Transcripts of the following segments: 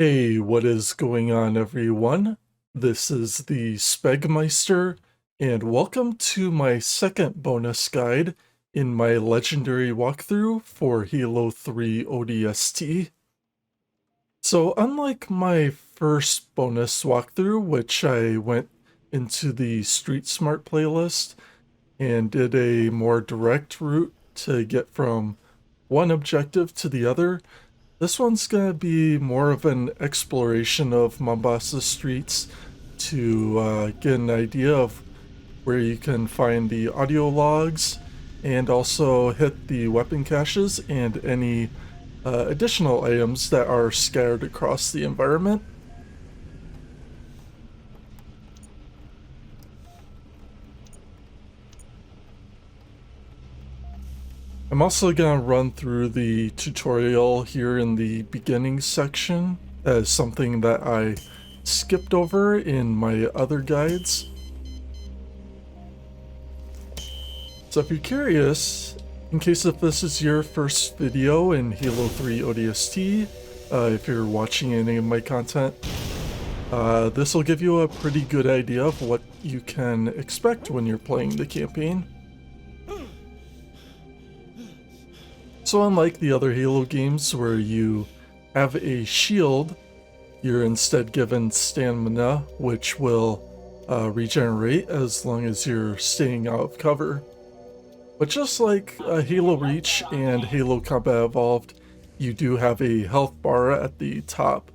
Hey, what is going on, everyone? This is the Spegmeister, and welcome to my second bonus guide in my Legendary walkthrough for Halo 3 ODST. So unlike my first bonus walkthrough, which I went into the Street Smart playlist and did a more direct route to get from one objective to the other, this one's gonna be more of an exploration of Mombasa Streets to get an idea of where you can find the audio logs and also hit the weapon caches and any additional items that are scattered across the environment. I'm also gonna run through the tutorial here in the beginning section as something that I skipped over in my other guides. So if you're curious, in case if this is your first video in Halo 3 ODST, if you're watching any of my content, this will give you a pretty good idea of what you can expect when you're playing the campaign. So unlike the other Halo games where you have a shield, you're instead given stamina, which will regenerate as long as you're staying out of cover. But just like Halo Reach and Halo Combat Evolved, you do have a health bar at the top.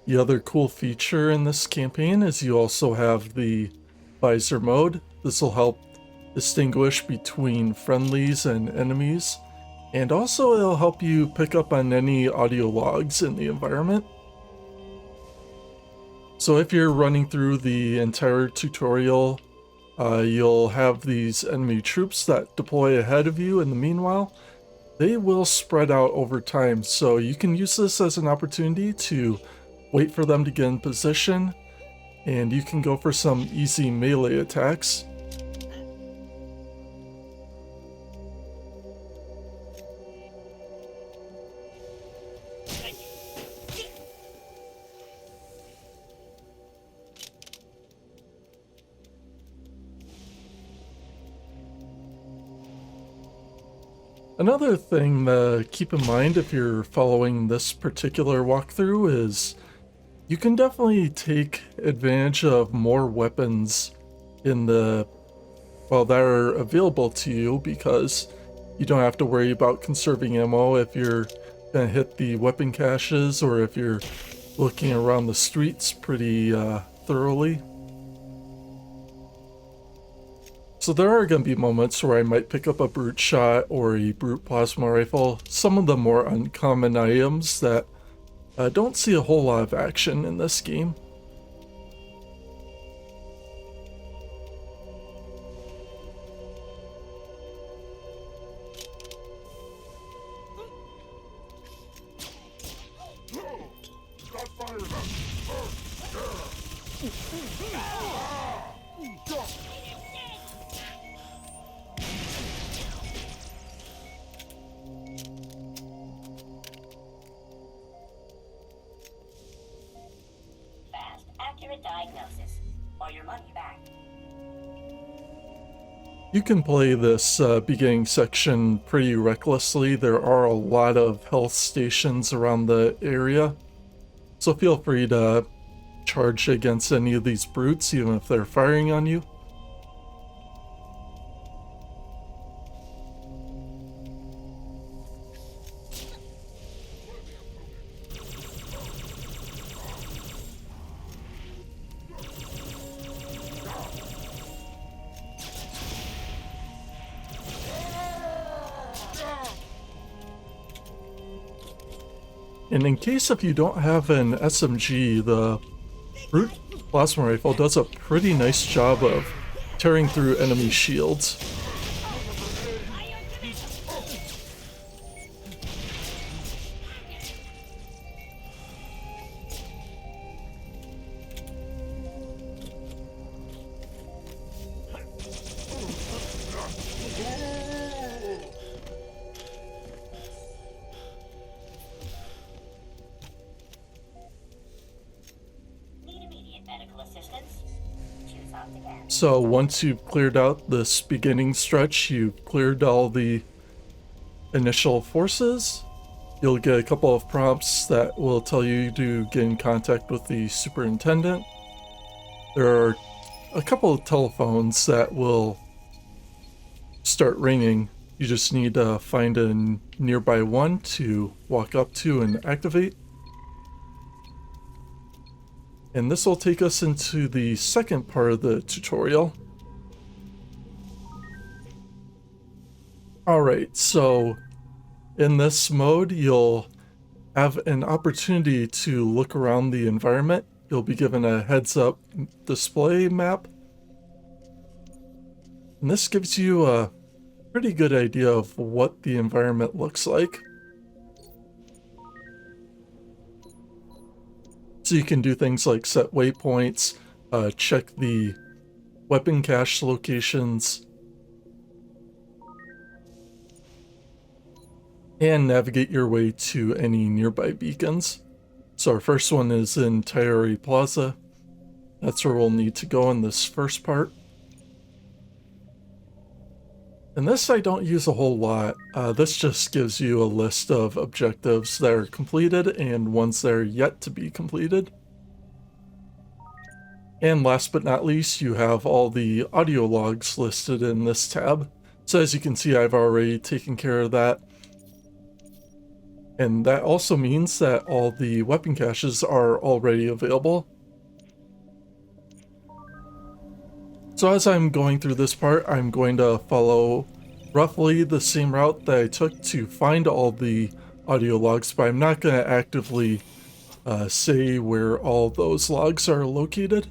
The other cool feature in this campaign is you also have the visor mode. This will help distinguish between friendlies and enemies, and also it'll help you pick up on any audio logs in the environment. So if you're running through the entire tutorial, you'll have these enemy troops that deploy ahead of you in the meanwhile. They will spread out over time, so you can use this as an opportunity to wait for them to get in position, and you can go for some easy melee attacks. Another thing to keep in mind if you're following this particular walkthrough is you can definitely take advantage of more weapons in the, well, that are available to you, because you don't have to worry about conserving ammo if you're gonna hit the weapon caches or if you're looking around the streets pretty thoroughly. So there are going to be moments where I might pick up a brute shot or a brute plasma rifle, some of the more uncommon items that don't see a whole lot of action in this game. Diagnosis or your money back. You can play this beginning section pretty recklessly. There are a lot of health stations around the area, so feel free to charge against any of these brutes even if they're firing on you. And in case if you don't have an SMG, the brute plasma rifle does a pretty nice job of tearing through enemy shields. So once you've cleared out this beginning stretch, you've cleared all the initial forces, you'll get a couple of prompts that will tell you to get in contact with the superintendent. There are a couple of telephones that will start ringing. You just need to find a nearby one to walk up to and activate. And this will take us into the second part of the tutorial. Alright, so in this mode, you'll have an opportunity to look around the environment. You'll be given a heads-up display map. And this gives you a pretty good idea of what the environment looks like. So you can do things like set waypoints, check the weapon cache locations, and navigate your way to any nearby beacons. So our first one is in Tayari Plaza. That's where we'll need to go in this first part. And this I don't use a whole lot. This just gives you a list of objectives that are completed and ones that are yet to be completed. And last but not least, you have all the audio logs listed in this tab. So as you can see, I've already taken care of that. And that also means that all the weapon caches are already available. So as I'm going through this part, I'm going to follow roughly the same route that I took to find all the audio logs, but I'm not going to actively say where all those logs are located.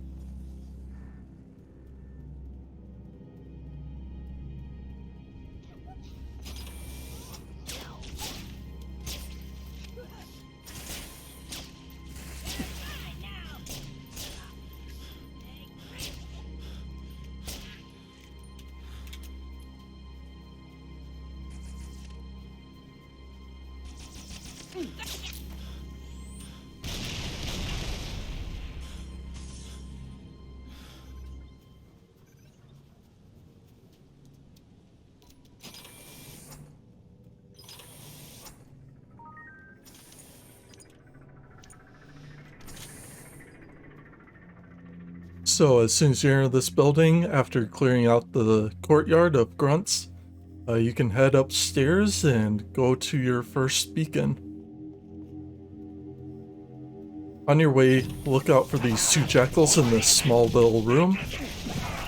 So as soon as you enter this building, after clearing out the courtyard of grunts, you can head upstairs and go to your first beacon. On your way, look out for these two jackals in this small little room.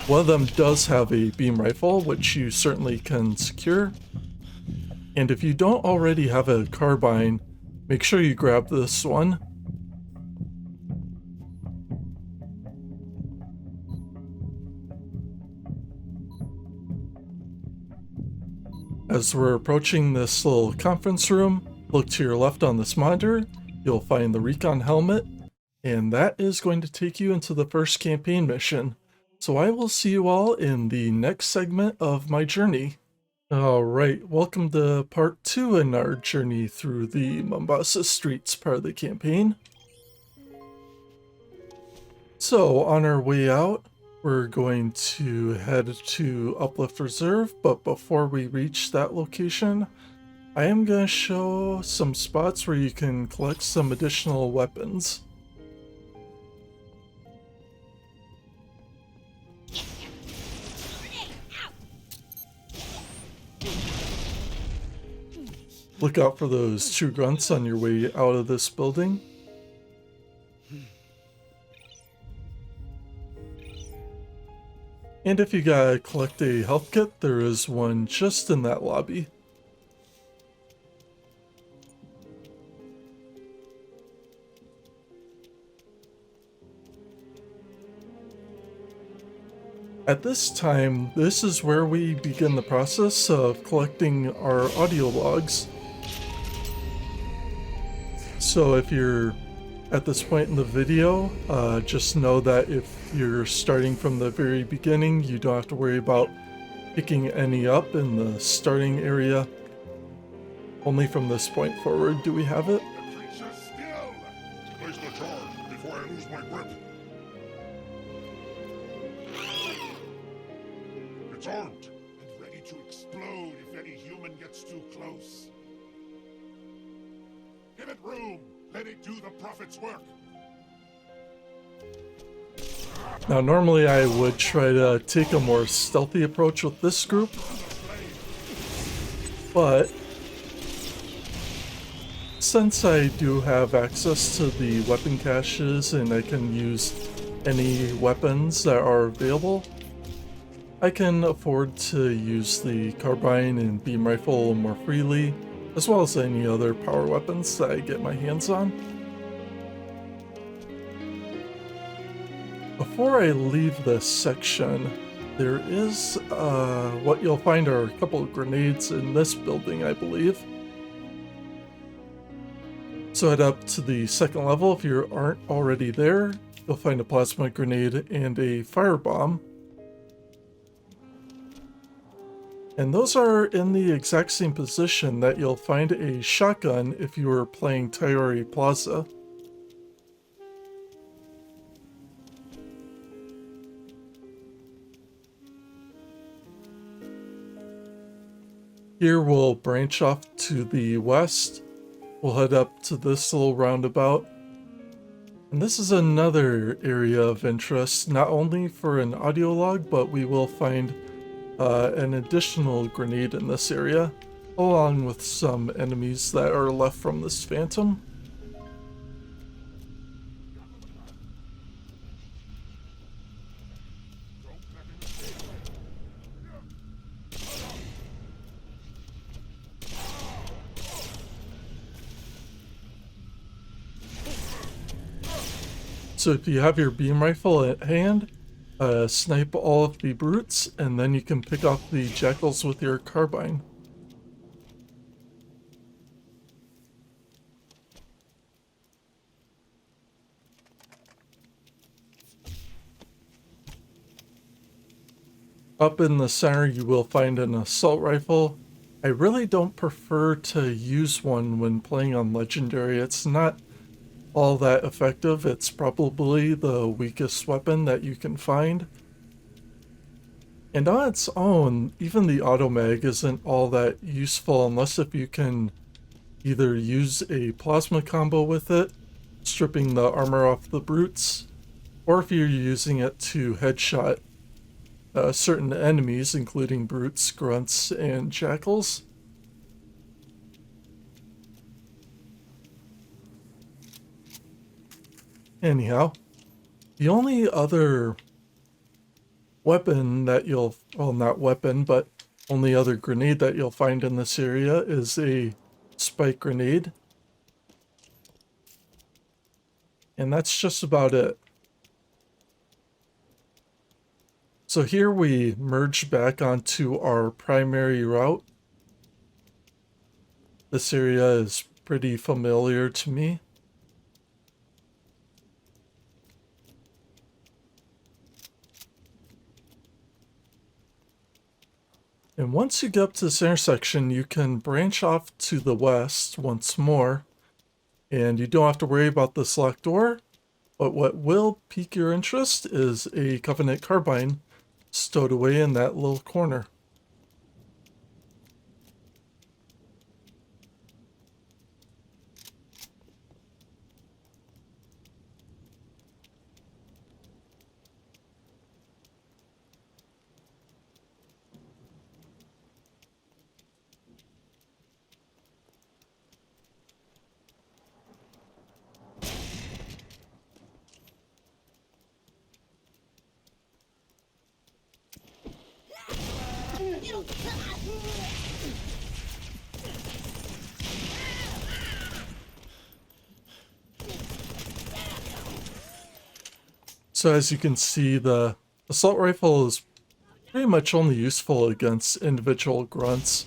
One of them does have a beam rifle, which you certainly can secure. And if you don't already have a carbine, make sure you grab this one. As we're approaching this little conference room, look to your left on this monitor, you'll find the recon helmet, and that is going to take you into the first campaign mission. So I will see you all in the next segment of my journey. Alright, welcome to part 2 in our journey through the Mombasa Streets part of the campaign. So on our way out, we're going to head to Uplift Reserve, but before we reach that location, I am going to show some spots where you can collect some additional weapons. Look out for those two grunts on your way out of this building. And if you gotta collect a health kit, there is one just in that lobby. At this time, this is where we begin the process of collecting our audio logs. So if you're at this point in the video, just know that if you're starting from the very beginning, you don't have to worry about picking any up in the starting area. Only from this point forward do we have it. The creature's still! Place the charge before I lose my grip. It's armed and ready to explode if any human gets too close. Give it room. Let it do the prophet's work. Now, normally I would try to take a more stealthy approach with this group, but since I do have access to the weapon caches and I can use any weapons that are available, I can afford to use the carbine and beam rifle more freely, as well as any other power weapons that I get my hands on. Before I leave this section, there is what you'll find are a couple of grenades in this building, I believe. So head up to the second level if you aren't already there. You'll find a plasma grenade and a firebomb. And those are in the exact same position that you'll find a shotgun if you were playing Tayari Plaza. Here we'll branch off to the west. We'll head up to this little roundabout. And this is another area of interest, not only for an audio log, but we will find an additional grenade in this area, along with some enemies that are left from this phantom. So if you have your beam rifle at hand, snipe all of the brutes, and then you can pick off the jackals with your carbine. Up in the center you will find an assault rifle. I really don't prefer to use one when playing on Legendary. It's not all that effective. It's probably the weakest weapon that you can find. And on its own, even the automag isn't all that useful unless if you can either use a plasma combo with it, stripping the armor off the brutes, or if you're using it to headshot certain enemies, including brutes, grunts, and jackals. Anyhow, the only other weapon that you'll, well, not weapon, but only other grenade that you'll find in this area is a spike grenade. And that's just about it. So here we merge back onto our primary route. This area is pretty familiar to me. And once you get up to this intersection, you can branch off to the west once more. And you don't have to worry about this locked door. But what will pique your interest is a Covenant carbine stowed away in that little corner. So as you can see, the assault rifle is pretty much only useful against individual grunts.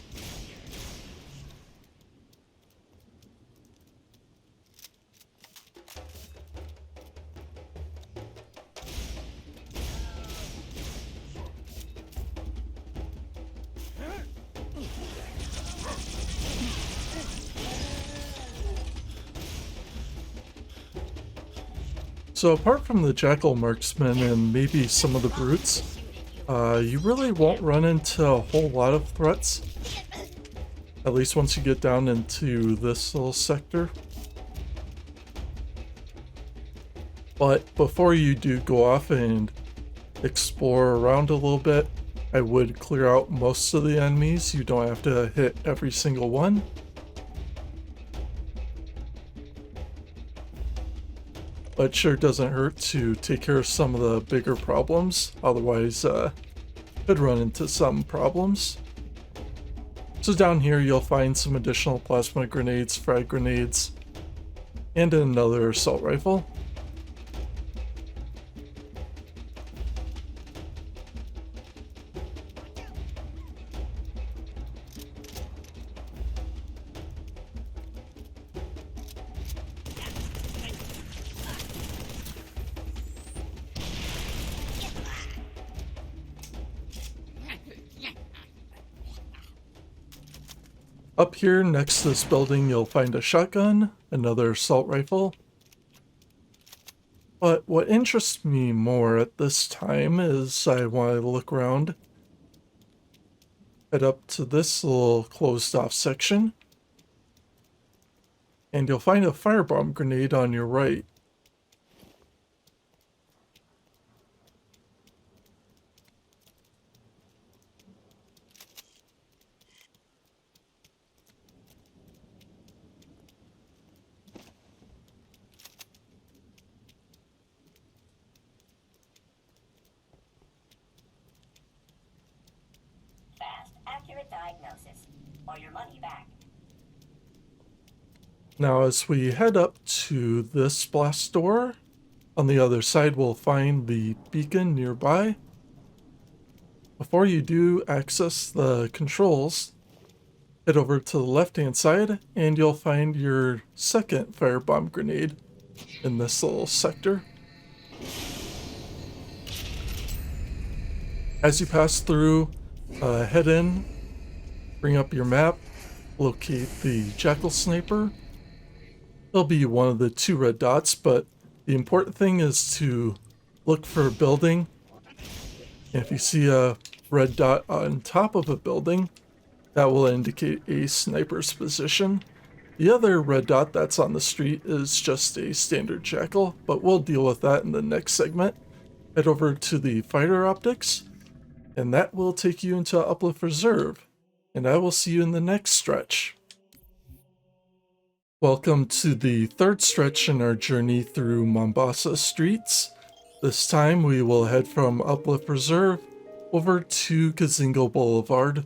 So apart from the jackal marksmen and maybe some of the brutes, You really won't run into a whole lot of threats, at least once you get down into this little sector. But before you do go off and explore around a little bit, I would clear out most of the enemies. You don't have to hit every single one. But it sure doesn't hurt to take care of some of the bigger problems, otherwise could run into some problems. So down here you'll find some additional plasma grenades, frag grenades, and another assault rifle. Up here next to this building you'll find a shotgun, another assault rifle. But what interests me more at this time is I want to look around. Head up to this little closed off section. And you'll find a firebomb grenade on your right. Accurate diagnosis, or your money back. Now as we head up to this blast door, on the other side we'll find the beacon nearby. Before you do access the controls, head over to the left hand side and you'll find your second firebomb grenade in this little sector. As you pass through, head in, bring up your map, locate the jackal sniper. There'll be one of the 2 red dots, but the important thing is to look for a building. And if you see a red dot on top of a building, that will indicate a sniper's position. The other red dot that's on the street is just a standard jackal, but we'll deal with that in the next segment. Head over to the fighter optics, and that will take you into Uplift Reserve, and I will see you in the next stretch. Welcome to the third stretch in our journey through Mombasa Streets. This time we will head from Uplift Reserve over to Kizingo Boulevard.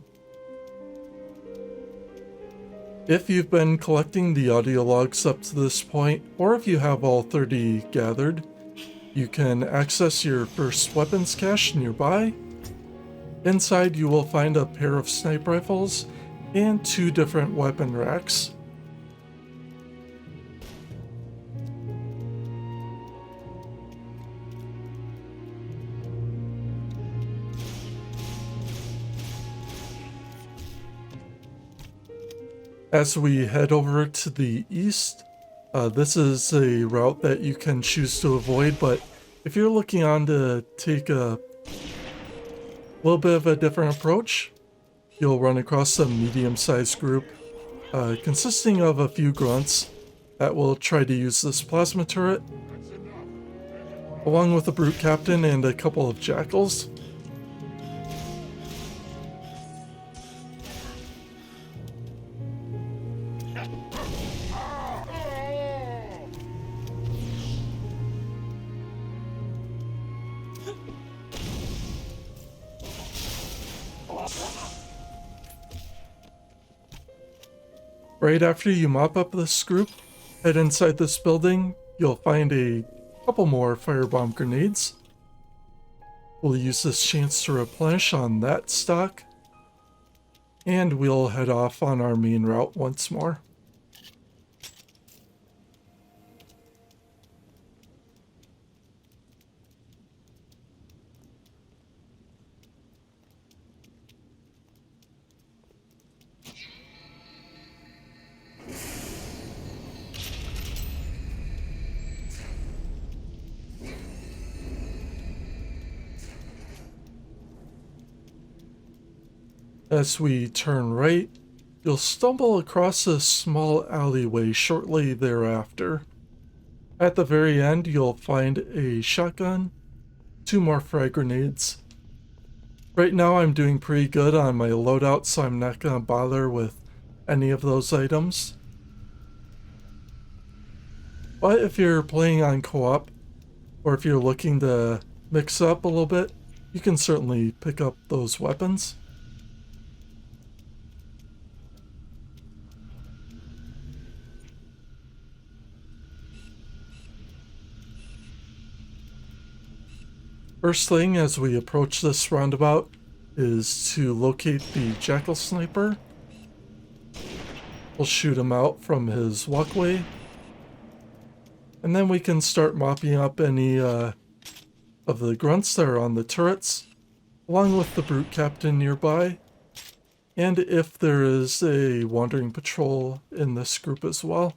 If you've been collecting the audio logs up to this point, or if you have all 30 gathered, you can access your first weapons cache nearby. Inside you will find a pair of sniper rifles and 2 different weapon racks. As we head over to the east, this is a route that you can choose to avoid, but if you're looking on to take a little bit of a different approach, you'll run across a medium-sized group consisting of a few grunts that will try to use this plasma turret, along with a brute captain and a couple of jackals. Right after you mop up this group, head inside this building. You'll find a couple more firebomb grenades. We'll use this chance to replenish on that stock, and we'll head off on our main route once more. As we turn right, you'll stumble across a small alleyway shortly thereafter. At the very end, you'll find a shotgun, 2 more frag grenades. Right now I'm doing pretty good on my loadout, so I'm not going to bother with any of those items. But if you're playing on co-op, or if you're looking to mix up a little bit, you can certainly pick up those weapons. First thing as we approach this roundabout is to locate the jackal sniper. We'll shoot him out from his walkway. And then we can start mopping up any of the grunts that are on the turrets, along with the brute captain nearby. And if there is a wandering patrol in this group as well.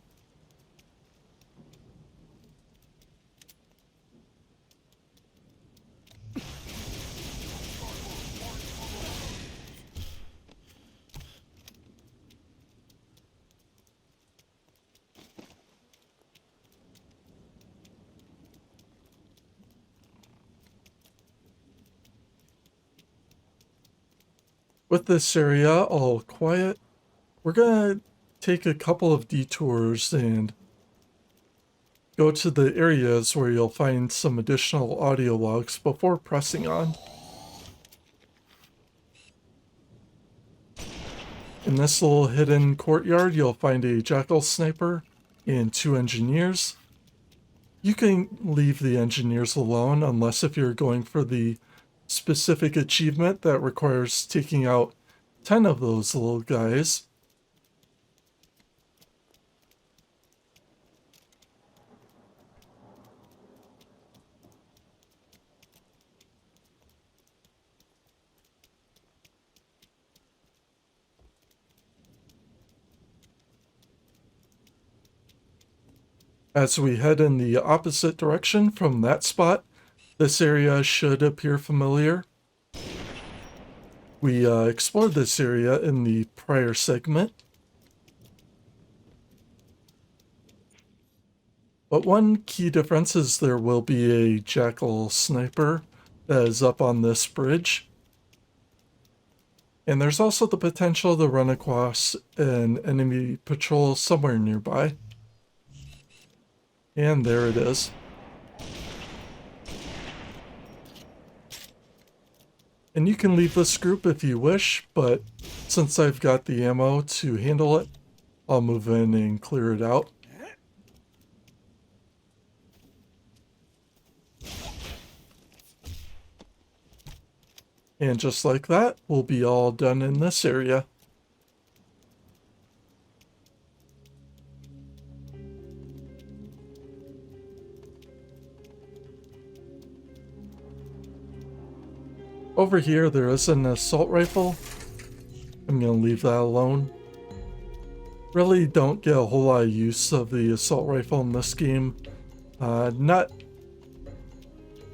With this area all quiet, we're gonna take a couple of detours and go to the areas where you'll find some additional audio logs before pressing on. In this little hidden courtyard, you'll find a jackal sniper and 2 engineers. You can leave the engineers alone unless if you're going for the specific achievement that requires taking out 10 of those little guys. As we head in the opposite direction from that spot, this area should appear familiar. We explored this area in the prior segment. But one key difference is there will be a jackal sniper that is up on this bridge. And there's also the potential to run across an enemy patrol somewhere nearby. And there it is. And you can leave this group if you wish, but since I've got the ammo to handle it, I'll move in and clear it out. And just like that, we'll be all done in this area. Over here, there is an assault rifle. I'm going to leave that alone. Really don't get a whole lot of use of the assault rifle in this game. I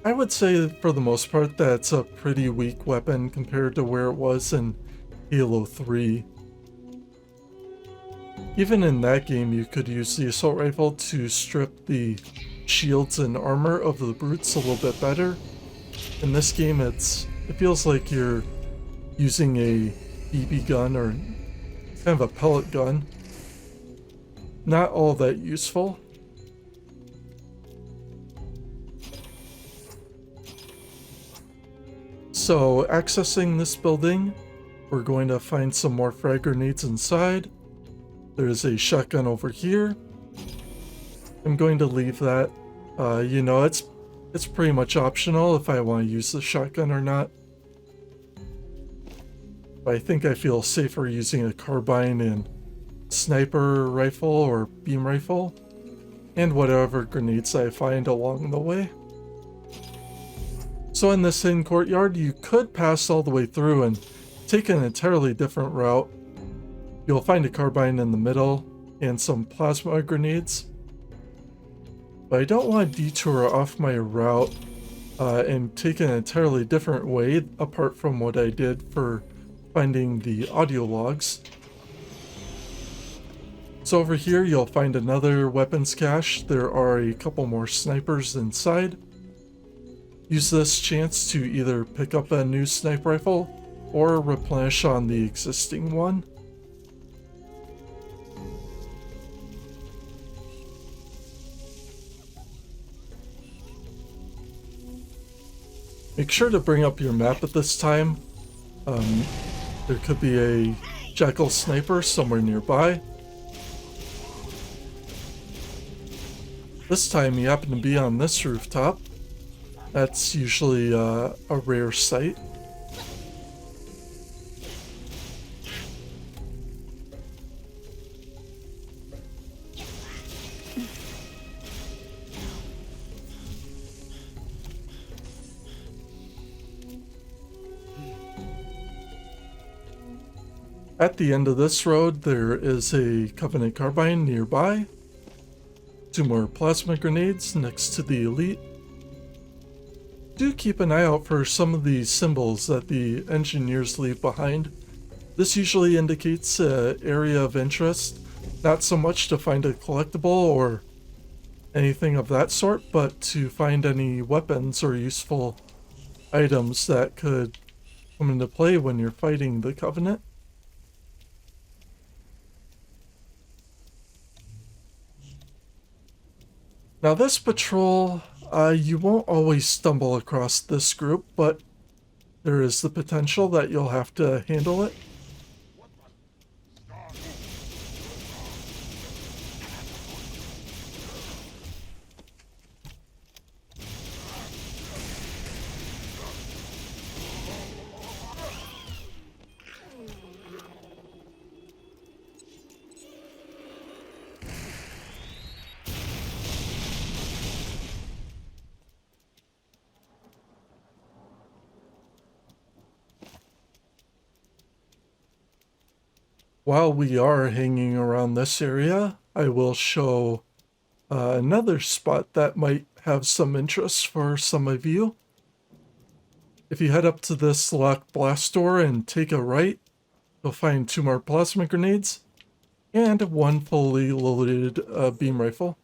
would say for the most part that's a pretty weak weapon compared to where it was in Halo 3. Even in that game, you could use the assault rifle to strip the shields and armor of the brutes a little bit better. In this game, it feels like you're using a BB gun or kind of a pellet gun. Not all that useful. So, accessing this building, we're going to find some more frag grenades inside. There's a shotgun over here. I'm going to leave that. It's pretty much optional if I want to use the shotgun or not. But I think I feel safer using a carbine and sniper rifle or beam rifle, and whatever grenades I find along the way. So in this hidden courtyard, you could pass all the way through and take an entirely different route. You'll find a carbine in the middle and some plasma grenades. But I don't want to detour off my route and take an entirely different way apart from what I did for finding the audio logs. So over here you'll find another weapons cache. There are a couple more snipers inside. Use this chance to either pick up a new sniper rifle or replenish on the existing one. Make sure to bring up your map at this time. There could be a jackal sniper somewhere nearby. This time you happen to be on this rooftop. That's usually a rare sight. At the end of this road, there is a Covenant carbine nearby. 2 more plasma grenades next to the elite. Do keep an eye out for some of the symbols that the engineers leave behind. This usually indicates an area of interest, not so much to find a collectible or anything of that sort, but to find any weapons or useful items that could come into play when you're fighting the Covenant. Now this patrol, you won't always stumble across this group, but there is the potential that you'll have to handle it. While we are hanging around this area, I will show another spot that might have some interest for some of you. If you head up to this locked blast door and take a right, you'll find 2 more plasma grenades and 1 fully loaded beam rifle.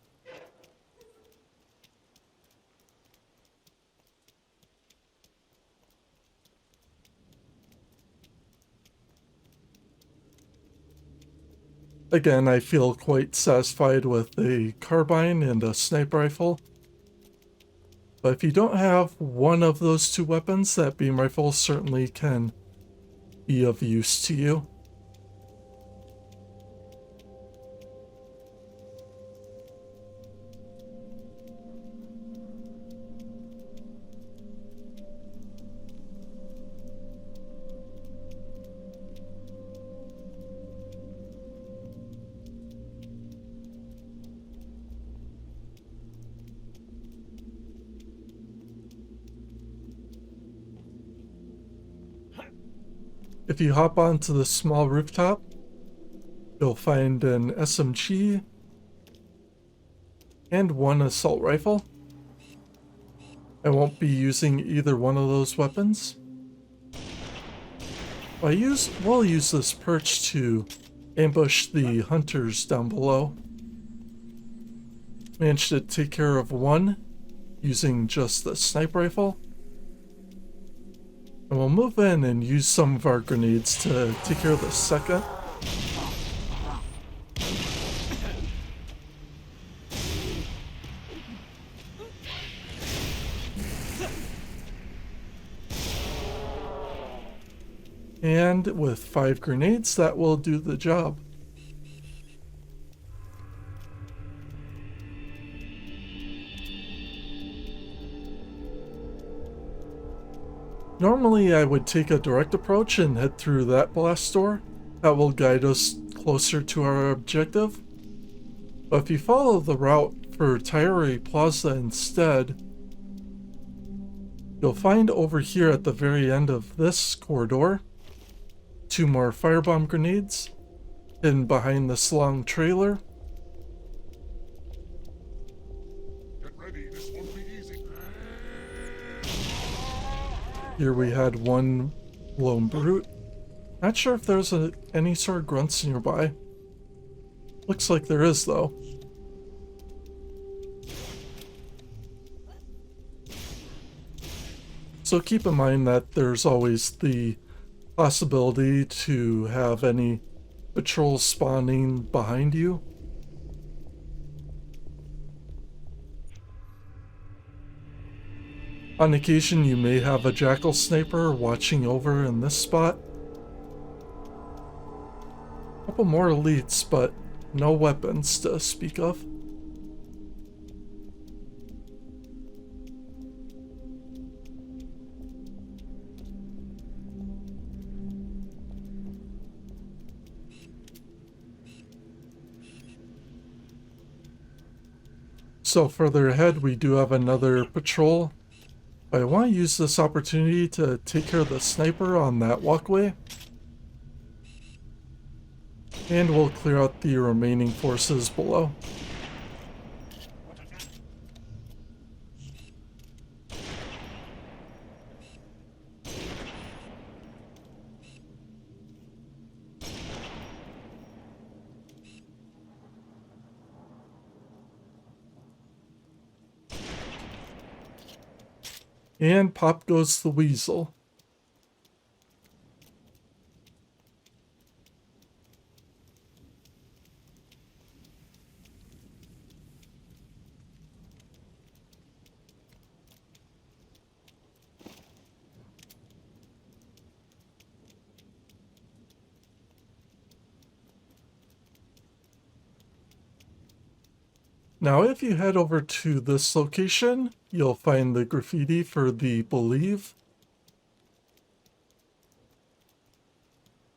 Again, I feel quite satisfied with a carbine and a sniper rifle. But if you don't have one of those 2 weapons, that beam rifle certainly can be of use to you. If you hop onto the small rooftop, you'll find an SMG and 1 assault rifle. I won't be using either one of those weapons. We'll use this perch to ambush the hunters down below. Managed to take care of 1 using just the sniper rifle. And we'll move in and use some of our grenades to take care of the second. And with 5 grenades, that will do the job. Normally I would take a direct approach and head through that blast door. That will guide us closer to our objective. But if you follow the route for Tayari Plaza instead, you'll find over here at the very end of this corridor 2 more firebomb grenades hidden behind this long trailer. Get ready, this won't be easy. Here we had 1 lone brute. Not sure if there's any sort of grunts nearby. Looks like there is, though. So keep in mind that there's always the possibility to have any patrols spawning behind you. On occasion, you may have a jackal sniper watching over in this spot. A couple more elites, but no weapons to speak of. So further ahead, we do have another patrol. I want to use this opportunity to take care of the sniper on that walkway. And we'll clear out the remaining forces below. And pop goes the weasel. Now, if you head over to this location, you'll find the graffiti for the Believe.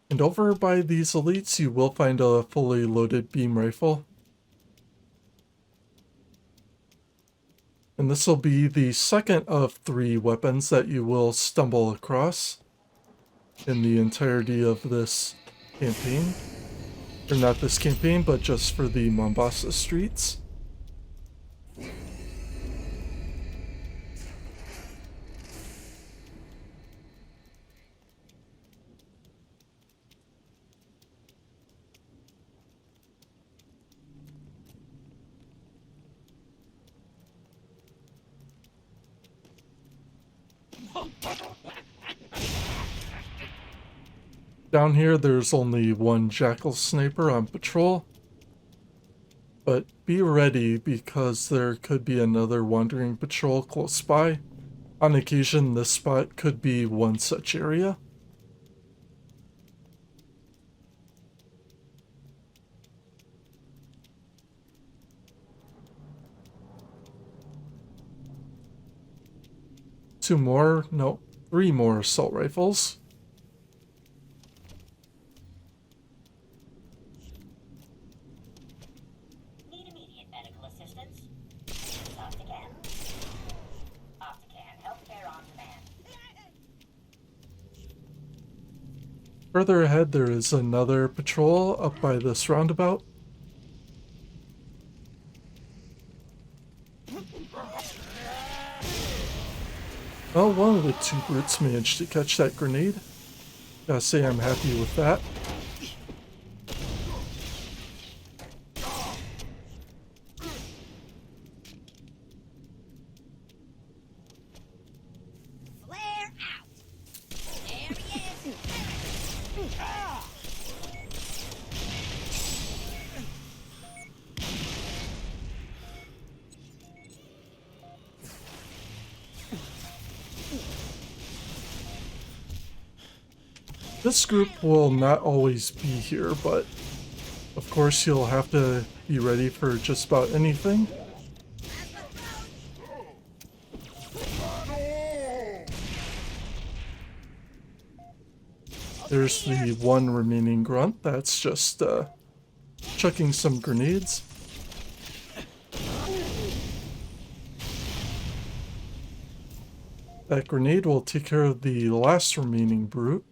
And over by these elites, you will find a fully loaded beam rifle. And this will be the second of 3 weapons that you will stumble across in the entirety of this campaign. Or not this campaign, but just for the Mombasa Streets. Down here, there's only one jackal sniper on patrol. But be ready because there could be another wandering patrol close by. On occasion, this spot could be one such area. Three more assault rifles. Need immediate medical assistance? Optican. Optican, healthcare on demand. Further ahead, there is another patrol up by this roundabout. Well, one of the 2 brutes managed to catch that grenade. Gotta say I'm happy with that. Flare out! There he is! This group will not always be here, but of course you'll have to be ready for just about anything. There's the one remaining grunt that's just chucking some grenades. That grenade will take care of the last remaining brute.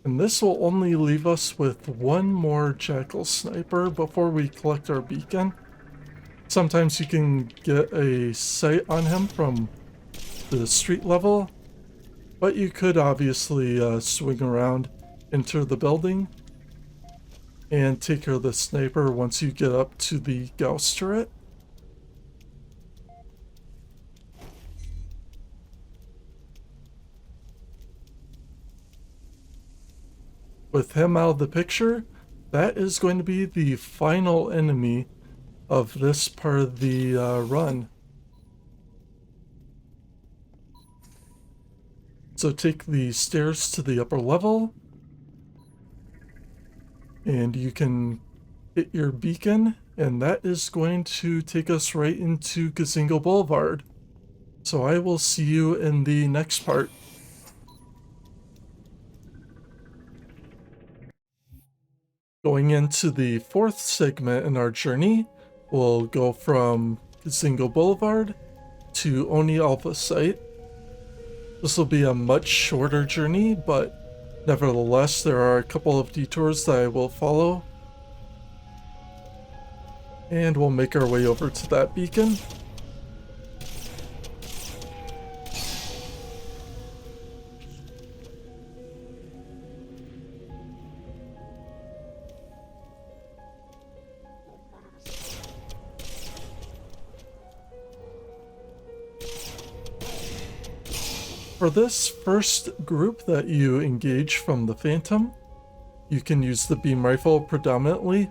And And this will only leave us with one more Jackal Sniper before we collect our beacon. Sometimes you can get a sight on him from the street level, but you could obviously swing around, enter the building, and take care of the sniper once you get up to the Gauss turret. With him out of the picture, that is going to be the final enemy of this part of the run. So take the stairs to the upper level, and you can hit your beacon, and that is going to take us right into Kizingo Boulevard. So I will see you in the next part. Going into the fourth segment in our journey, we'll go from Kizingo Boulevard to Oni Alpha site. This will be a much shorter journey, but nevertheless there are a couple of detours that I will follow. And we'll make our way over to that beacon. For this first group that you engage from the Phantom, you can use the beam rifle predominantly.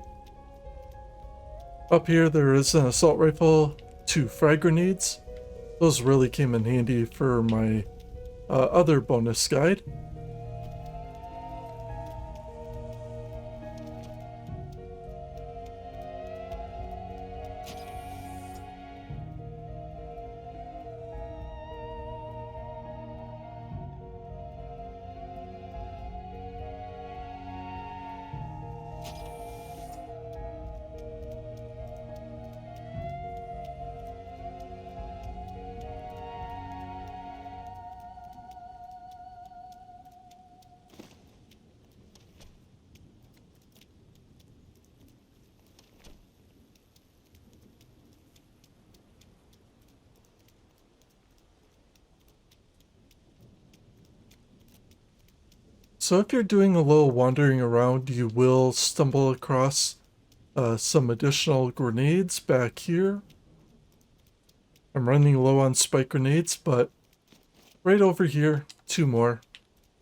Up here there is an assault rifle, 2 frag grenades. Those really came in handy for my other bonus guide. So if you're doing a little wandering around, you will stumble across some additional grenades back here. I'm running low on spike grenades, but right over here, 2 more.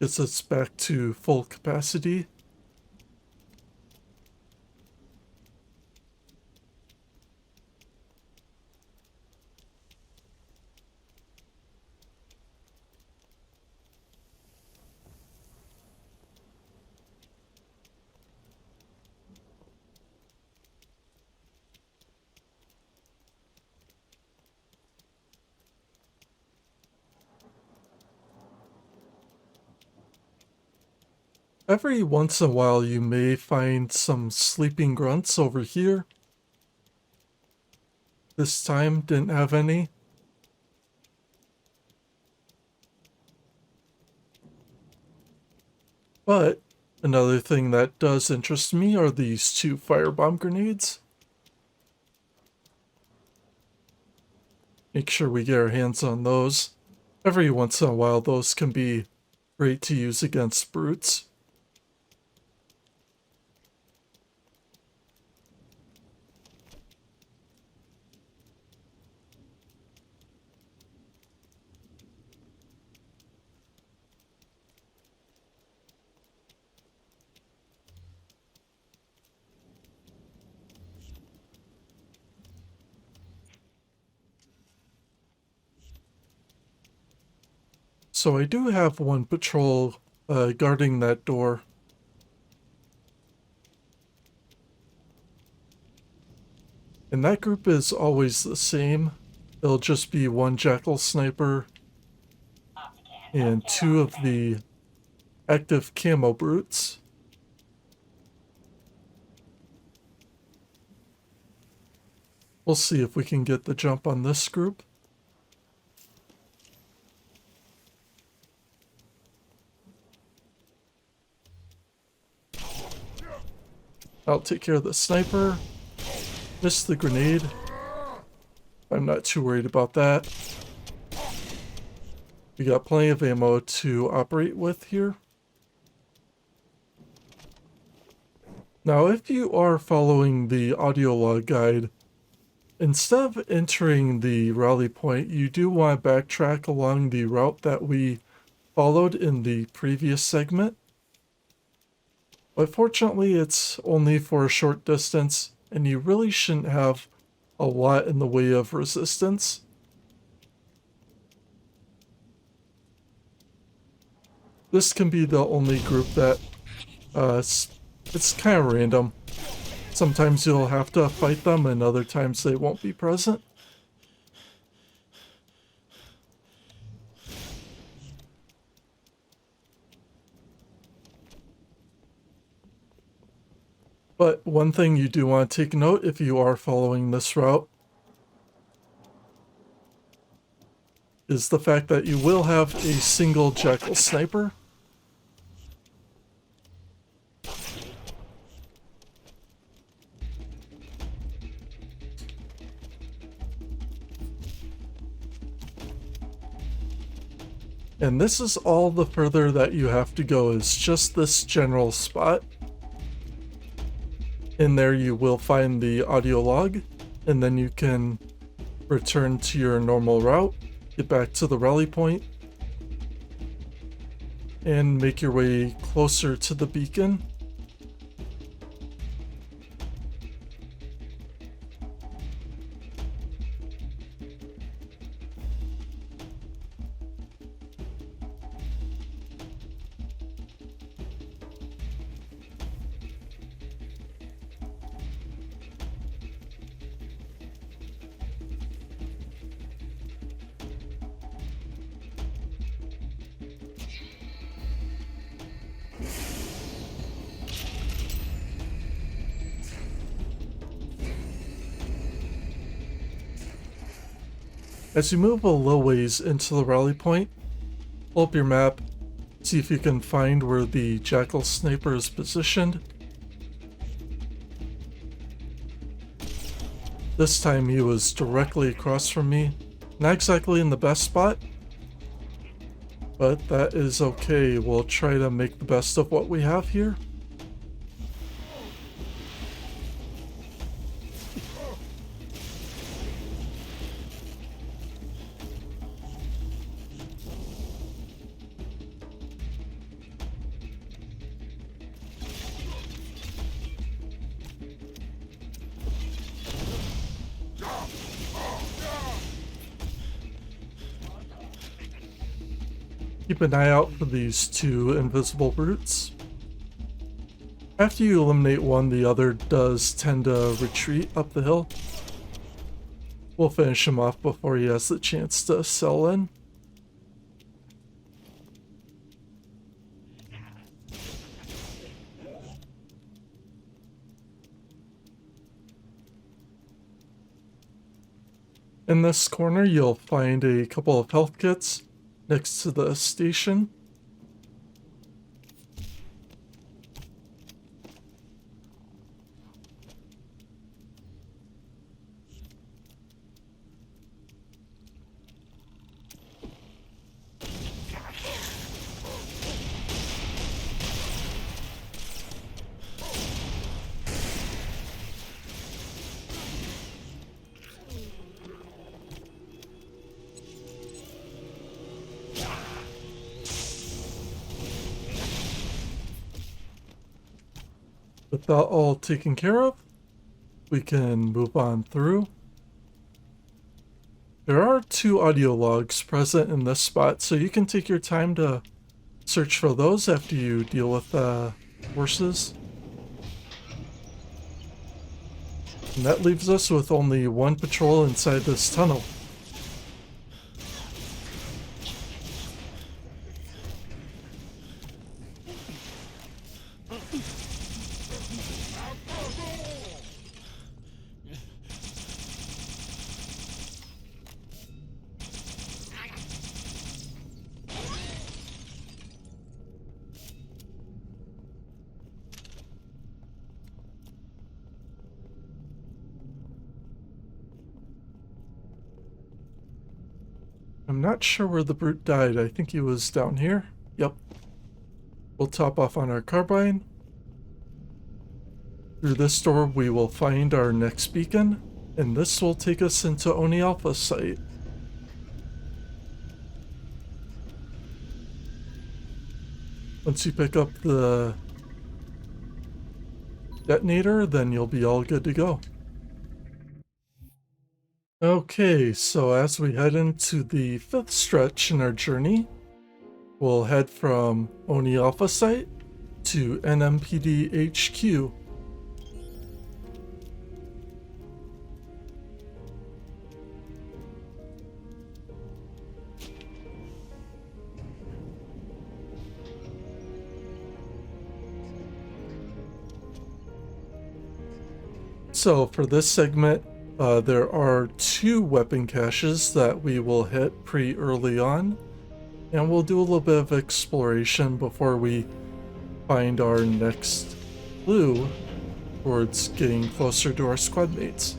Gets us back to full capacity. Every once in a while you may find some sleeping grunts over here. This time didn't have any. But another thing that does interest me are these 2 firebomb grenades. Make sure we get our hands on those. Every once in a while those can be great to use against brutes. So I do have 1 patrol guarding that door. And that group is always the same. It'll just be 1 Jackal Sniper and 2 of the active camo brutes. We'll see if we can get the jump on this group. I'll take care of the sniper. Missed the grenade. I'm not too worried about that. We got plenty of ammo to operate with here. Now, if you are following the audio log guide, instead of entering the rally point, you do want to backtrack along the route that we followed in the previous segment. But fortunately, it's only for a short distance, and you really shouldn't have a lot in the way of resistance. This can be the only group that it's kind of random. Sometimes you'll have to fight them, and other times they won't be present. But one thing you do want to take note if you are following this route is the fact that you will have a single jackal sniper. And this is all the further that you have to go, is just this general spot. In there you will find the audio log, and then you can return to your normal route, get back to the rally point, and make your way closer to the beacon. As you move a little ways into the rally point, pull up your map, see if you can find where the jackal sniper is positioned. This time he was directly across from me, not exactly in the best spot, but that is okay. We'll try to make the best of what we have here. Keep an eye out for these two invisible brutes. After you eliminate one, the other does tend to retreat up the hill. We'll finish him off before he has the chance to sell in. In this corner, you'll find a couple of health kits next to the station. With that all taken care of, we can move on through. There are two audio logs present in this spot, so you can take your time to search for those after you deal with horses. And that leaves us with only one patrol inside this tunnel. I'm not sure where the brute died. I think he was down here. Yep. We'll top off on our carbine. Through this door we will find our next beacon, and this will take us into Oni Alpha site. Once you pick up the detonator, then you'll be all good to go. Okay, so as we head into the 5th stretch in our journey, we'll head from Oni Alpha site to NMPD HQ. So for this segment, there are 2 weapon caches that we will hit pretty early on, and we'll do a little bit of exploration before we find our next clue towards getting closer to our squad mates.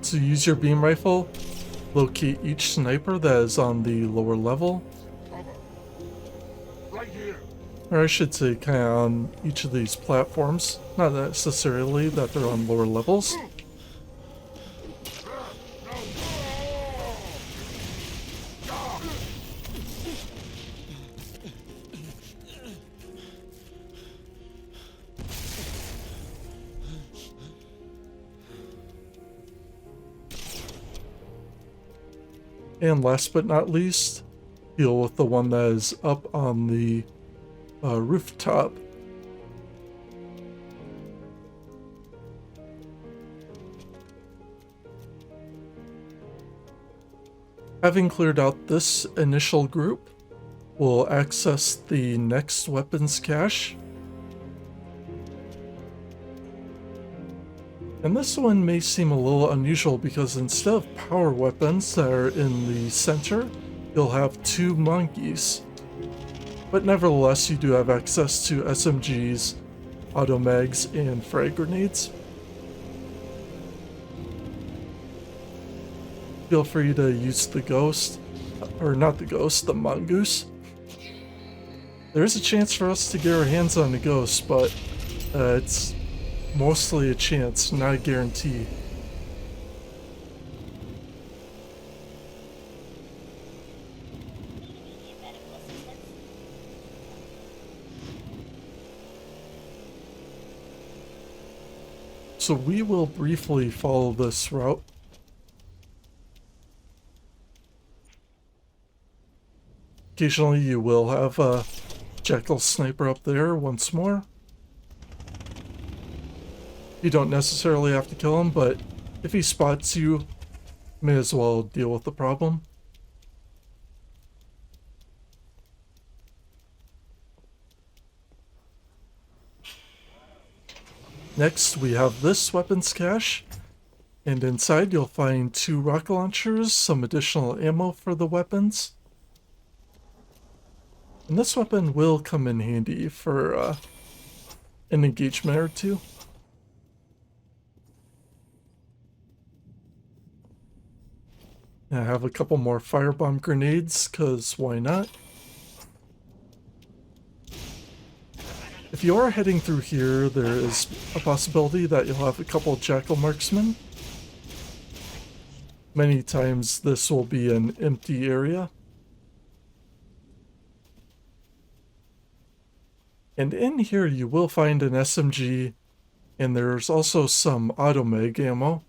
To use your beam rifle, locate each sniper that is on the lower level. Cover. Right here. Or I should say kind of on each of these platforms. Not necessarily that they're on lower levels. And last but not least, deal with the one that is up on the rooftop. Having cleared out this initial group, we'll access the next weapons cache. And this one may seem a little unusual because instead of power weapons that are in the center, you'll have 2 monkeys. But nevertheless, you do have access to SMGs, auto mags, and frag grenades. Feel free to use the ghost, or not the ghost, the mongoose. There is a chance for us to get our hands on the ghost, but it's mostly a chance, not a guarantee. Medical assistance? So we will briefly follow this route. Occasionally you will have a jackal sniper up there once more. You don't necessarily have to kill him, but if he spots you, may as well deal with the problem. Next, we have this weapons cache, and inside you'll find 2 rocket launchers, some additional ammo for the weapons. And this weapon will come in handy for an engagement or 2. I have a couple more firebomb grenades, cause why not? If you are heading through here, there is a possibility that you'll have a couple jackal marksmen. Many times this will be an empty area. And in here you will find an SMG, and there's also some auto mag ammo.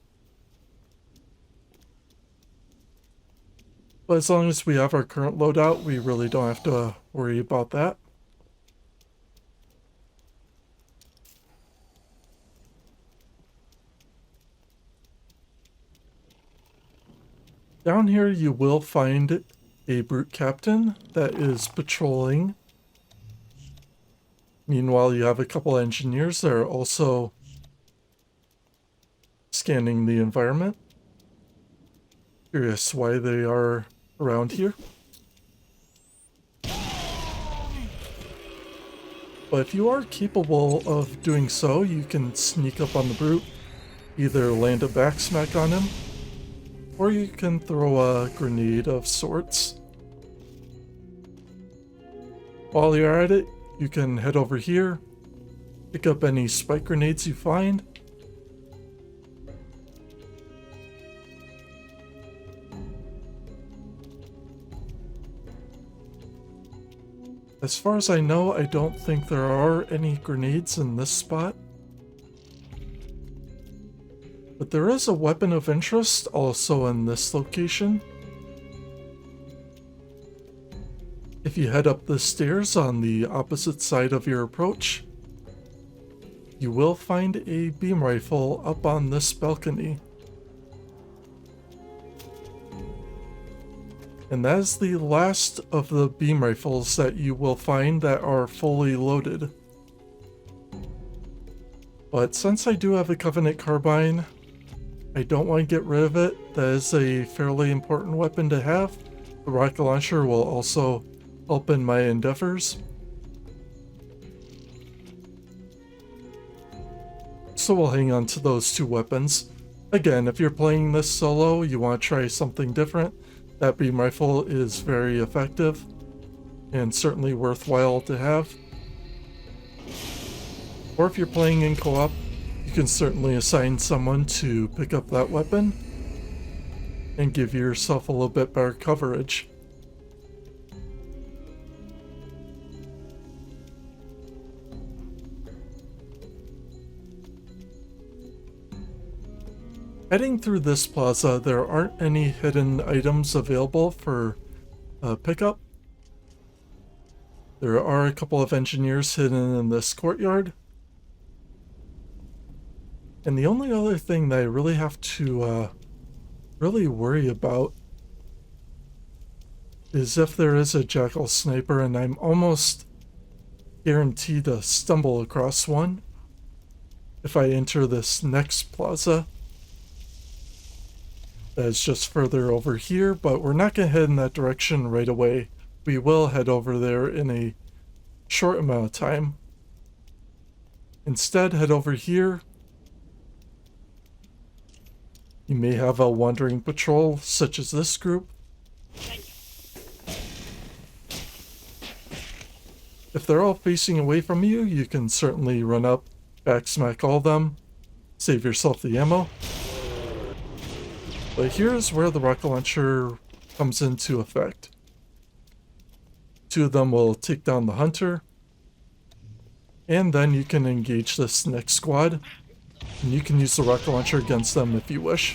But as long as we have our current loadout, we really don't have to worry about that. Down here you will find a brute captain that is patrolling. Meanwhile, you have a couple engineers that are also scanning the environment. Curious why they are around here. But if you are capable of doing so, you can sneak up on the brute, either land a back smack on him, or you can throw a grenade of sorts. While you're at it, you can head over here, pick up any spike grenades you find. As far as I know, I don't think there are any grenades in this spot. But there is a weapon of interest also in this location. If you head up the stairs on the opposite side of your approach, you will find a beam rifle up on this balcony. And that is the last of the beam rifles that you will find that are fully loaded. But since I do have a Covenant carbine, I don't want to get rid of it. That is a fairly important weapon to have. The rocket launcher will also help in my endeavors. So we'll hang on to those two weapons. Again, if you're playing this solo, you want to try something different, that beam rifle is very effective and certainly worthwhile to have. Or if you're playing in co-op, you can certainly assign someone to pick up that weapon and give yourself a little bit better coverage. Heading through this plaza, there aren't any hidden items available for pickup. There are a couple of engineers hidden in this courtyard. And the only other thing that I really have to really worry about is if there is a jackal sniper, and I'm almost guaranteed to stumble across one if I enter this next plaza. That is just further over here, but we're not going to head in that direction right away. We will head over there in a short amount of time. Instead, head over here. You may have a wandering patrol, such as this group. If they're all facing away from you, you can certainly run up, backsmack all of them, save yourself the ammo. But here's where the rocket launcher comes into effect. Two of them will take down the hunter, and then you can engage this next squad, and you can use the rocket launcher against them if you wish.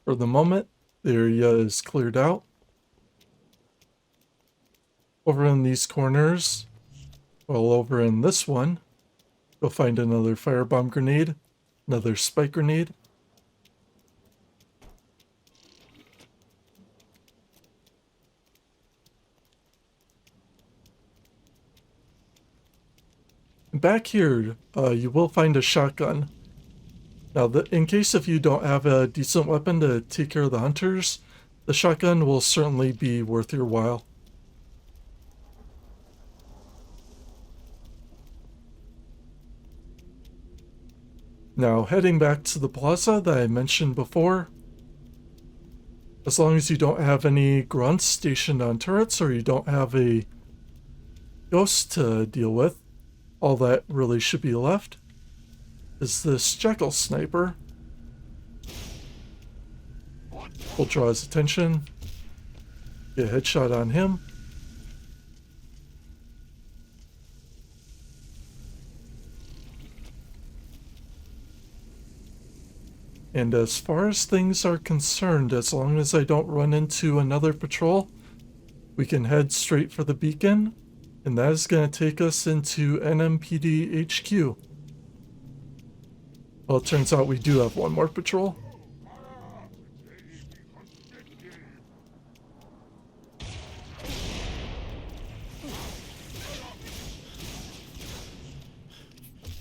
For the moment, the area is cleared out. Over in these corners, well, over in this one, you'll find another firebomb grenade, another spike grenade. Back here, you will find a shotgun. Now, in case if you don't have a decent weapon to take care of the hunters, the shotgun will certainly be worth your while. Now, heading back to the plaza that I mentioned before, as long as you don't have any grunts stationed on turrets or you don't have a ghost to deal with, all that really should be left is this jackal sniper. We'll draw his attention, get a headshot on him. And as far as things are concerned, as long as I don't run into another patrol, we can head straight for the beacon, and that is going to take us into NMPD HQ. Well, it turns out we do have one more patrol.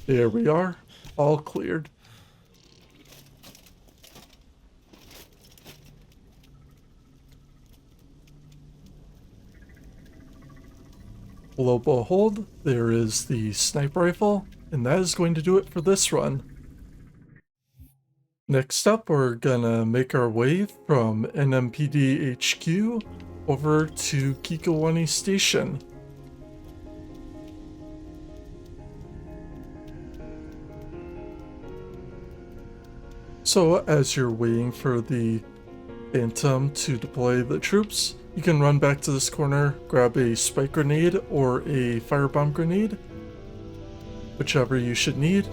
There we are, all cleared. Below hold, there is the sniper rifle, and that is going to do it for this run. Next up, we're gonna make our way from NMPD HQ over to Kikowani Station. So as you're waiting for the Phantom to deploy the troops, you can run back to this corner, grab a spike grenade or a firebomb grenade, whichever you should need.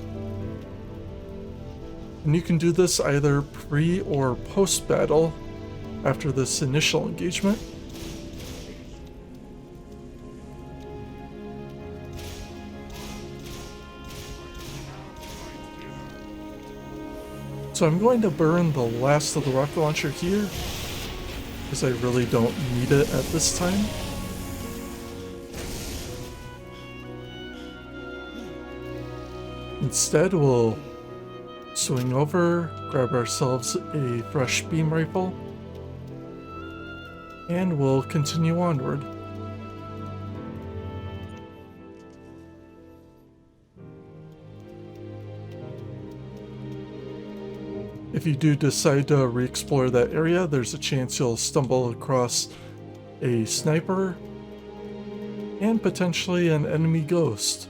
And you can do this either pre or post battle after this initial engagement. So I'm going to burn the last of the rocket launcher here, because I really don't need it at this time. Instead, we'll swing over, grab ourselves a fresh beam rifle, and we'll continue onward. If you do decide to re-explore that area, there's a chance you'll stumble across a sniper and potentially an enemy ghost.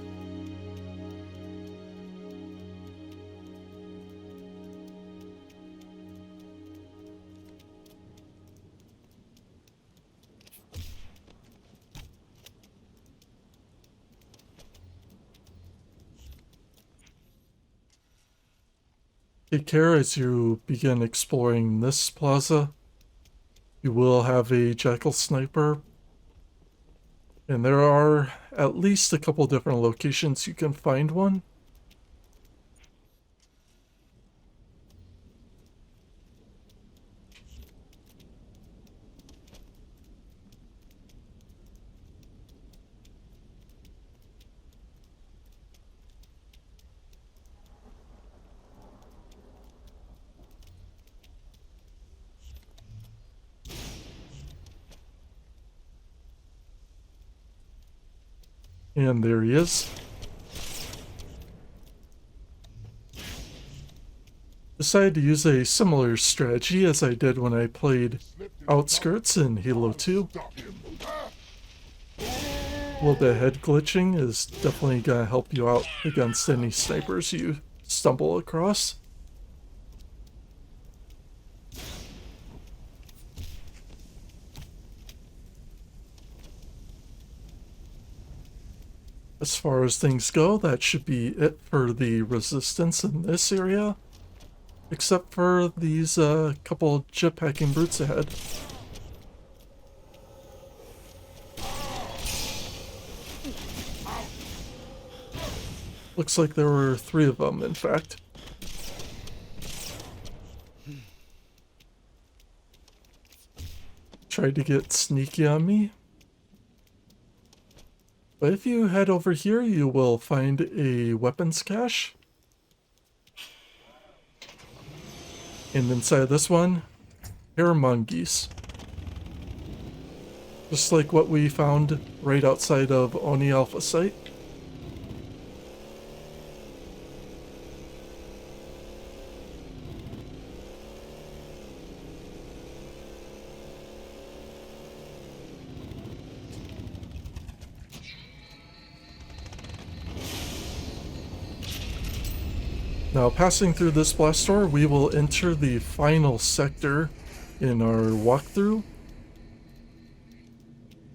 Take care as you begin exploring this plaza. You will have a jackal sniper, and there are at least a couple different locations you can find one. And there he is. Decided to use a similar strategy as I did when I played Outskirts in Halo 2. A little bit of head glitching is definitely gonna help you out against any snipers you stumble across. As far as things go, that should be it for the resistance in this area. Except for these couple jetpacking brutes ahead. Looks like there were 3 of them, in fact. Tried to get sneaky on me. But if you head over here, you will find a weapons cache. And inside this one, pair of mongoose. Just like what we found right outside of Oni Alpha site. Now, passing through this blast door, we will enter the final sector in our walkthrough.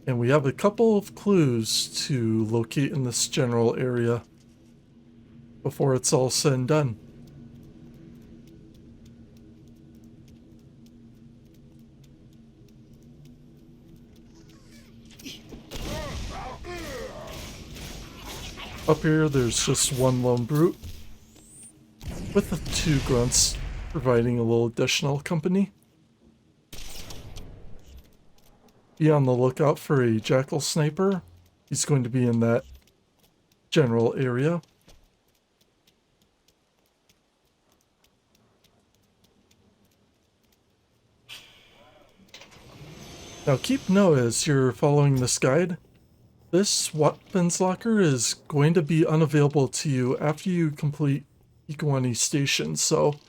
And we have a couple of clues to locate in this general area before it's all said and done. Up here, there's just one lone brute, with the 2 grunts providing a little additional company. Be on the lookout for a jackal sniper. He's going to be in that general area. Now keep note as you're following this guide, this weapons locker is going to be unavailable to you after you complete Kikowani Station, so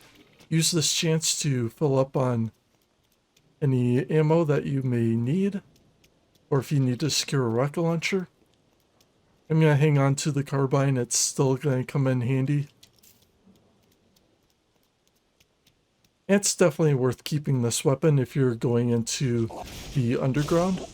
use this chance to fill up on any ammo that you may need, or if you need to secure a rocket launcher. I'm going to hang on to the carbine, it's still going to come in handy. It's definitely worth keeping this weapon if you're going into the underground.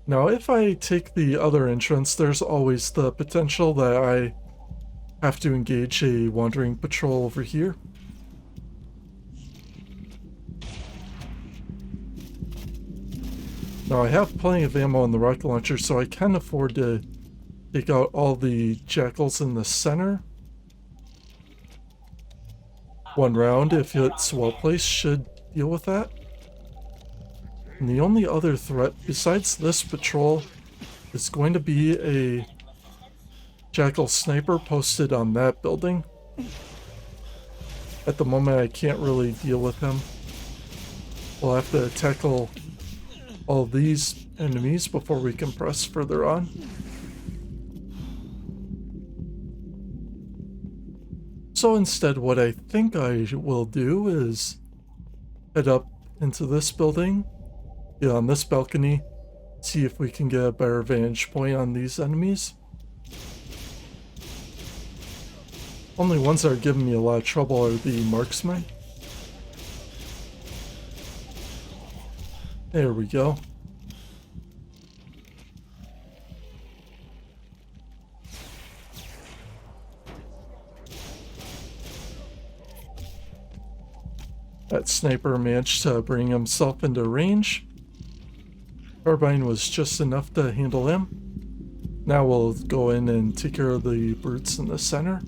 Now, if I take the other entrance, there's always the potential that I have to engage a wandering patrol over here. Now, I have plenty of ammo in the rocket launcher, so I can afford to take out all the jackals in the center. One round, if it's well placed, should deal with that. And the only other threat besides this patrol is going to be a jackal sniper posted on that building. At the moment I can't really deal with him. We'll have to tackle all these enemies before we can press further on. So instead what I think I will do is head up into this building, get on this balcony, see if we can get a better vantage point on these enemies. Only ones that are giving me a lot of trouble are the marksmen. There we go. That sniper managed to bring himself into range. Carbine was just enough to handle him. Now we'll go in and take care of the brutes in the center.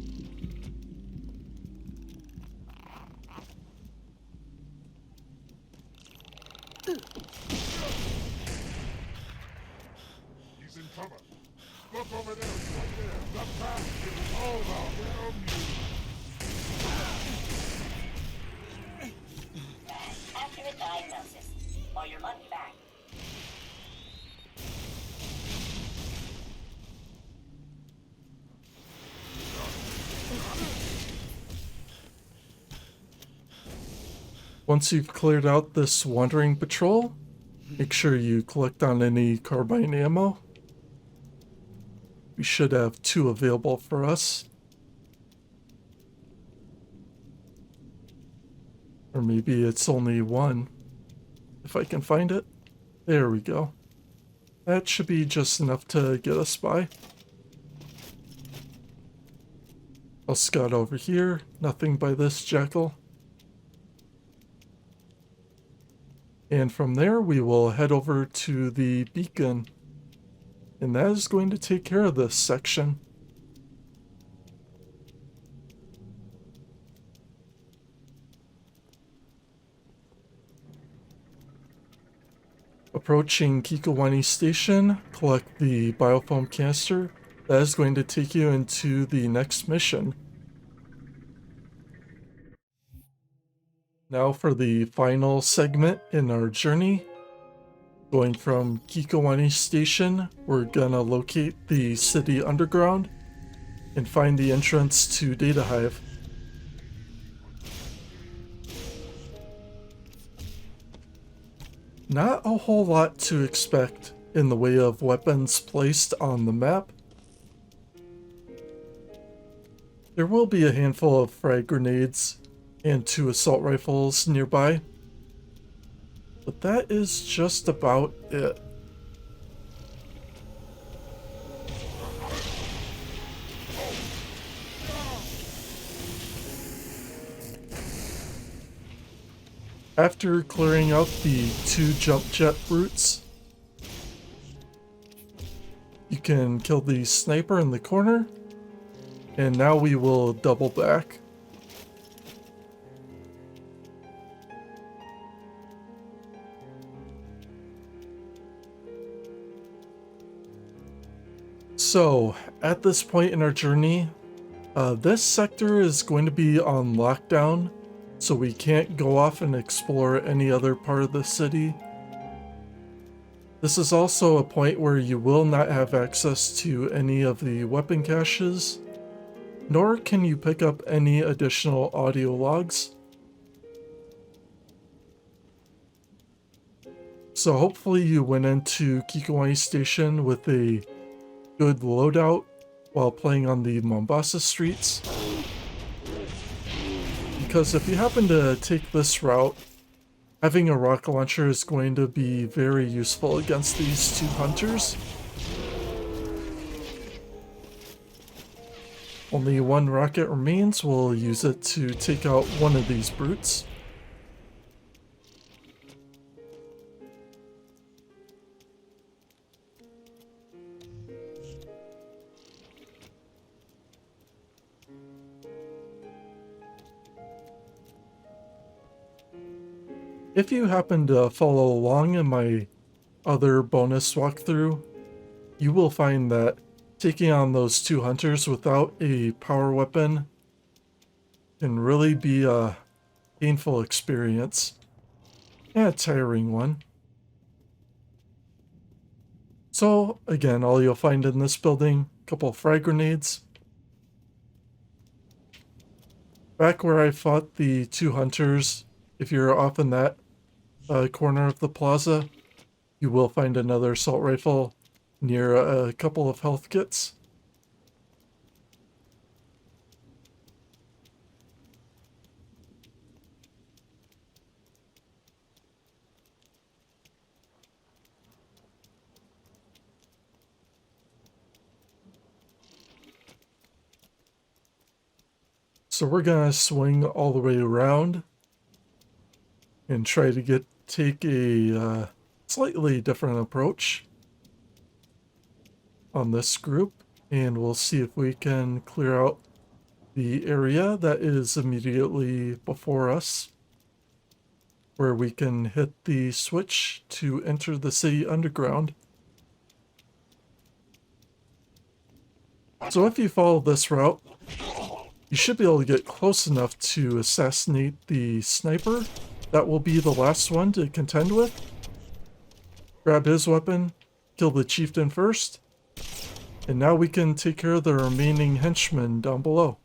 He's in cover. Look over there, right there. The path is all around you. Accurate diagnosis, or your money back. Once you've cleared out this wandering patrol, make sure you collect on any carbine ammo. We should have 2 available for us. Or maybe it's only 1, if I can find it. There we go. That should be just enough to get us by. I'll scout over here. Nothing by this jackal. And from there, we will head over to the beacon. And that is going to take care of this section. Approaching Kikowani Station, collect the biofoam canister. That is going to take you into the next mission. Now for the final segment in our journey. Going from Kikowani Station, we're gonna locate the city underground and find the entrance to Data Hive. Not a whole lot to expect in the way of weapons placed on the map. There will be a handful of frag grenades and 2 assault rifles nearby, but that is just about it. After clearing out the 2 jump jet brutes, you can kill the sniper in the corner, and now we will double back. So, at this point in our journey, this sector is going to be on lockdown, so we can't go off and explore any other part of the city. This is also a point where you will not have access to any of the weapon caches, nor can you pick up any additional audio logs. So hopefully you went into Kikowani Station with a good loadout while playing on the Mombasa Streets. Because if you happen to take this route, having a rocket launcher is going to be very useful against these two hunters. Only one rocket remains. We'll use it to take out one of these brutes. If you happen to follow along in my other bonus walkthrough, you will find that taking on those two hunters without a power weapon can really be a painful experience and a tiring one. So again, all you'll find in this building, a couple of frag grenades. Back where I fought the two hunters, if you're off in that corner of the plaza, you will find another assault rifle near a couple of health kits. So we're gonna swing all the way around and try to take a slightly different approach on this group, and we'll see if we can clear out the area that is immediately before us, where we can hit the switch to enter the city underground. So if you follow this route, you should be able to get close enough to assassinate the sniper. That will be the last one to contend with. Grab his weapon, kill the chieftain first, and now we can take care of the remaining henchmen down below.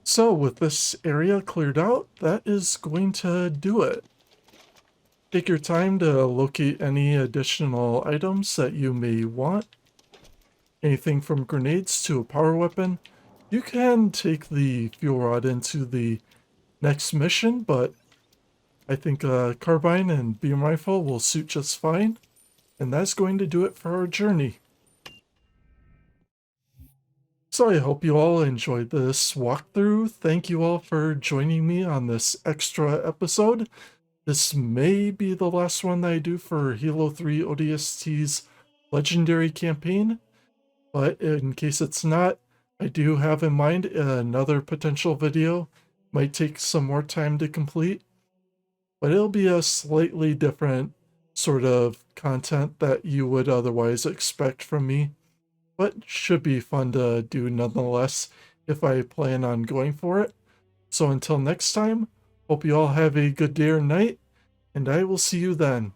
So with this area cleared out, that is going to do it. Take your time to locate any additional items that you may want. Anything from grenades to a power weapon. You can take the fuel rod into the next mission, but I think a carbine and beam rifle will suit just fine. And that's going to do it for our journey. So I hope you all enjoyed this walkthrough. Thank you all for joining me on this extra episode. This may be the last one that I do for Halo 3 ODST's Legendary campaign, but in case it's not, I do have in mind another potential video. Might take some more time to complete, but it'll be a slightly different sort of content that you would otherwise expect from me. But should be fun to do nonetheless if I plan on going for it. So until next time, hope you all have a good day or night, and I will see you then.